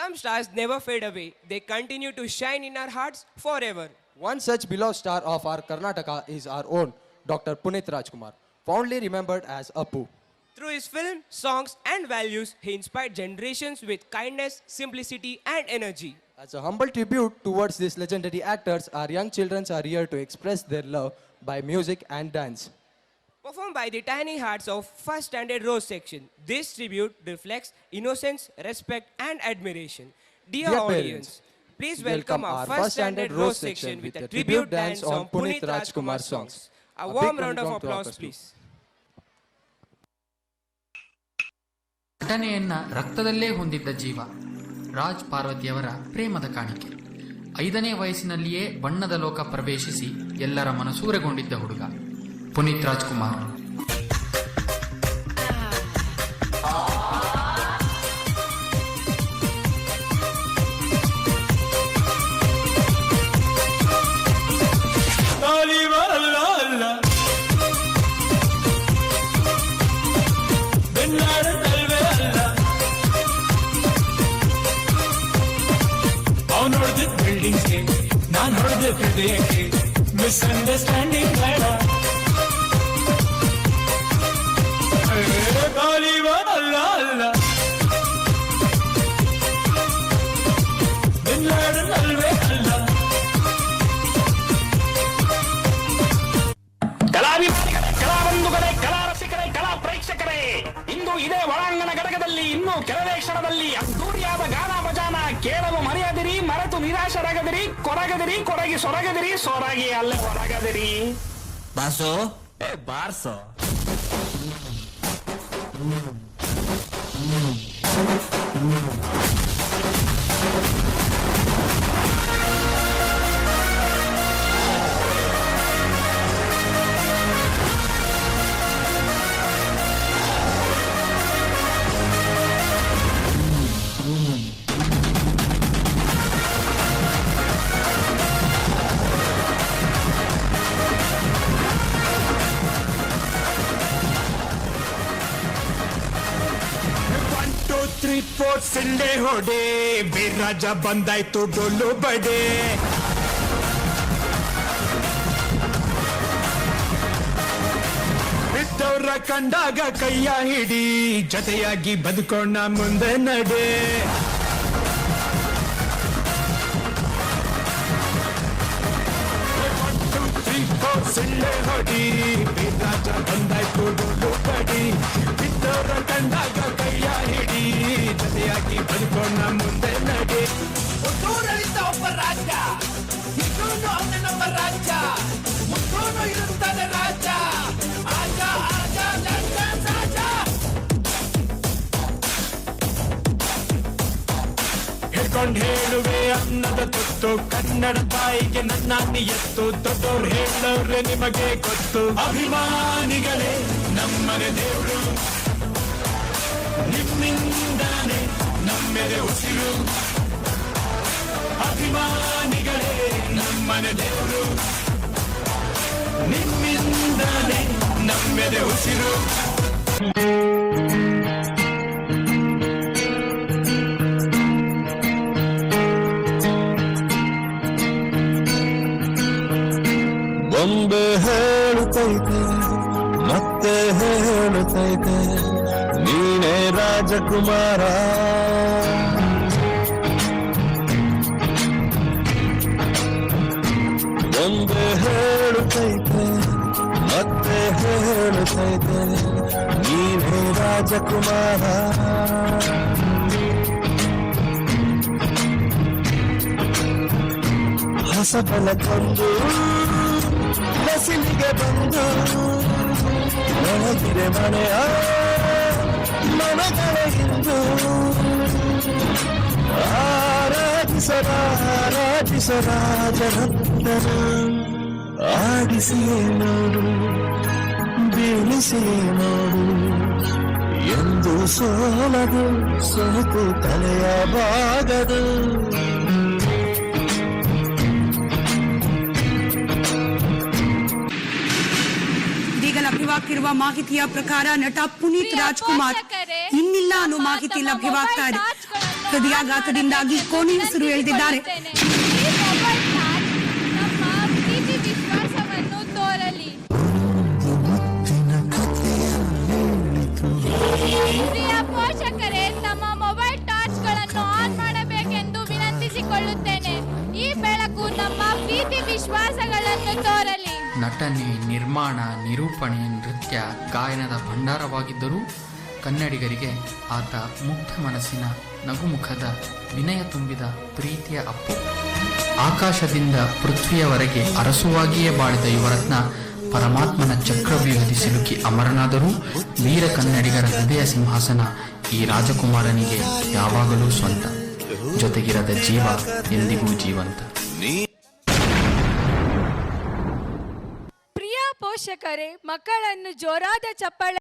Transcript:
Some stars never fade away. They continue to shine in our hearts forever. One such beloved star of our Karnataka is our own Dr. Punit Rajkumar, fondly remembered as Appu. Through his film, songs, and values, he inspired generations with kindness, simplicity, and energy. As a humble tribute towards these legendary actors, our young children are here to express their love by music and dance. Performed by the tiny hearts of First Standard Rose section, this tribute reflects innocence, respect, and admiration. Dear Dear audience, please welcome our First Standard Rose section with a tribute dance on Punit Rajkumar songs. A warm round of applause, please. ನಟನೆಯನ್ನ ರಕ್ತದಲ್ಲೇ ಹೊಂದಿದ್ದ ಜೀವ ರಾಜ್ ಪಾರ್ವತಿಯವರ ಪ್ರೇಮದ ಕಾಣಿಕೆ. 5ನೇ ವಯಸ್ಸಿನಲ್ಲಿಯೇ ಬಣ್ಣದ ಲೋಕ ಪ್ರವೇಶಿಸಿ ಎಲ್ಲರ ಮನಸೂರೆಗೊಂಡಿದ್ದ ಹುಡುಗ ಪುನೀತ್ ರಾಜ್ಕುಮಾರ್. ನಾನು ಹೊಡೆದ ಹೃದಯಕ್ಕೆ ಮಿಸ್ಅಂಡರ್ಸ್ಟ್ಯಾಂಡಿಂಗ್ ಬೇಡ. ಅಲ್ಲ ಅಲ್ಲ ಅಲ್ವೇ ಅಲ್ಲ. ಕಲಾಭಿಮಾನಿಗಳೇ, ಕಲಾಬಂಧುಗಳೇ, ಕಲಾ ರಸಿಕರೇ, ಕಲಾ ಪ್ರೇಕ್ಷಕರೇ, ಇಂದು ಇದೇ ಒಳಾಂಗಣ ಘಟಕದಲ್ಲಿ ಇನ್ನೂ ಕೆಲವೇ ಕ್ಷಣದಲ್ಲಿ ಅದ್ದೂರಿಯಾದ ಗಾನ ಭಜಾನ ಕೇಳಲು ಮರೆಯದಿರಿ, ಮರೆತು ನಿರಾಶರಾಗದಿರಿ, ಕೊರಗದಿರಿ, ಕೊರಗಿ ಸೊರಗದಿರಿ, ಸೊರಗಿ ಅಲ್ಲೇ ಹೊರಗದಿರಿ. ಬಾಸೋ ಬಾರ್ಸೋ. ಸಿಳ್ಳೆ ಹೊಡೆ ಬಿರಾಜ ಬಂದಾಯ್ತು ಡೊಳ್ಳು ಬಡೆ. ಬಿದ್ದವ್ರ ಕಂಡಾಗ ಕೈಯ ಹಿಡಿ, ಜೊತೆಯಾಗಿ ಬದುಕೋಣ ಮುಂದೆ ನಡೆ. ಸಿಳ್ಳೆ ಹೊಡಿ ಬಿರಾಜ ಬಂದಾಯ್ತು ಡೊಳ್ಳು ಬಡಿ. ಬಿದ್ದವ್ರ ಕಂಡಾಗ ಕೈಯ ಹಿಡಿ, ಜೊತೆಯಾಗಿ ಬದುಕೋಣ ಮುಂದೆ ನಡೆ. ಹುಟ್ಟೂರಲ್ಲಿದ್ದ ಒಬ್ಬ ರಾಜ, ಇದ್ದೂನು ಅವನೊಬ್ಬ ರಾಜ, ಮುಟ್ಟೂನು ಇರುತ್ತಾನೆ ರಾಜ. ಆಜ ಆಜ ಲಂಡನ್ ರಾಜ. ಹಿಡ್ಕೊಂಡ್ ಹೇಳುವೆ ಅನ್ನದ ತುತ್ತು, ಕನ್ನಡ ತಾಯಿಗೆ ನನ್ನ ನಿಯತ್ತು. ದೊಡ್ಡವ್ರು ಹೇಳವ್ರೆ ನಿಮಗೆ ಗೊತ್ತು. ಅಭಿಮಾನಿಗಳೇ ನಮ್ಮನೆ ದೇವ್ರು, ನಿಮ್ಮಿಂದಾನೆ ನಮ್ಮೆದೆ ಉಸಿರು. ಅಭಿಮಾನಿಗಳೇ ನಮ್ಮನೆ ದೇವರು, ನಿಮ್ಮಿಂದಾನೆ ನಮ್ಮೆದೆ ಉಸಿರು. ಬೊಂಬೆ ಹೇಳುತ್ತೈತೆ ಮತ್ತೆ ಹೇಳುತ್ತೈತೆ, ನೀನೇ ರಾಜಕುಮಾರ. ಬೊಂಬೆ ಹೇಳುತ್ತೈತೆ ಮತ್ತೆ ಹೇಳುತ್ತೈತೆ, ನೀನೇ ರಾಜಕುಮಾರ. ಹೊಸಬಲ ಕೊಂದು ನಸಿಲಿಗೆ ಬಂದು ಒಳಗಿದೆ ಮನೆಯ ಮನಗಳ ಇಂದು. ಆರಾಧಿಸರಾಜರಂದನ ಆಡಿಸಿಯೇ ನೋಡು, ಬೀಳಿಸಿಯೇ ನೋಡು, ಎಂದು ಸೋಲದು ಸೋತು ತಲೆಯ ಬಾಗದು. ಲಭ್ಯವಾಗಿರುವ ಮಾಹಿತಿಯ ಪ್ರಕಾರ ನಟ ಪುನೀತ್ ರಾಜ್ಕುಮಾರ್ ಇನ್ನಿಲ್ಲ ಅನ್ನೋ ಮಾಹಿತಿ ಲಭ್ಯವಾಗ್ತಾ ಇದೆ. ಹೃದಯಾಘಾತದಿಂದಾಗಿ ಕೋಣೆಯುಸಿರು ಎಳೆದಿದ್ದಾರೆ. ಈ ಮೊಬೈಲ್ ಮ್ಯಾಚ್ ನಮ್ಮ ಪ್ರೀತಿ ವಿಶ್ವಾಸವನ್ನು ತೋರಲಿ. ಪ್ರಿಯ ಪೋಷಕರೇ, ತಮ್ಮ ಮೊಬೈಲ್ ಟಾರ್ಚ್ಗಳನ್ನು ಆನ್ ಮಾಡಬೇಕೆಂದು ವಿನಂತಿಸಿಕೊಳ್ಳುತ್ತೇನೆ. ಈ ಬೆಳಕು ನಮ್ಮ ಪ್ರೀತಿ ವಿಶ್ವಾಸಗಳನ್ನು ತೋರಲಿ. ನಟನೆ, ನಿರ್ಮಾಣ, ನಿರೂಪಣೆ, ನೃತ್ಯ, ಗಾಯನದ ಭಂಡಾರವಾಗಿದ್ದರೂ ಕನ್ನಡಿಗರಿಗೆ ಆತ ಮುಗ್ಧ ಮನಸ್ಸಿನ ನಗುಮುಖದ ವಿನಯ ತುಂಬಿದ ಪ್ರೀತಿಯ ಅಪ್ಪು. ಆಕಾಶದಿಂದ ಪೃಥ್ವಿಯವರೆಗೆ ಅರಸುವಾಗಿಯೇ ಬಾಳಿದ ಯುವರತ್ನ ಪರಮಾತ್ಮನ ಚಕ್ರವ್ಯೂಹದಿ ಸಿಲುಕಿ ಅಮರನಾದರೂ ವೀರ ಕನ್ನಡಿಗರ ಹೃದಯ ಸಿಂಹಾಸನ ಈ ರಾಜಕುಮಾರನಿಗೆ ಯಾವಾಗಲೂ ಸ್ವಂತ. ಜೊತೆಗಿರದ ಜೀವ ಎಂದಿಗೂ ಜೀವಂತ. ಪ್ರಿಯ ಪೋಷಕರೇ, ಮಕ್ಕಳನ್ನು ಜೋರಾದ ಚಪ್ಪಾಳೆ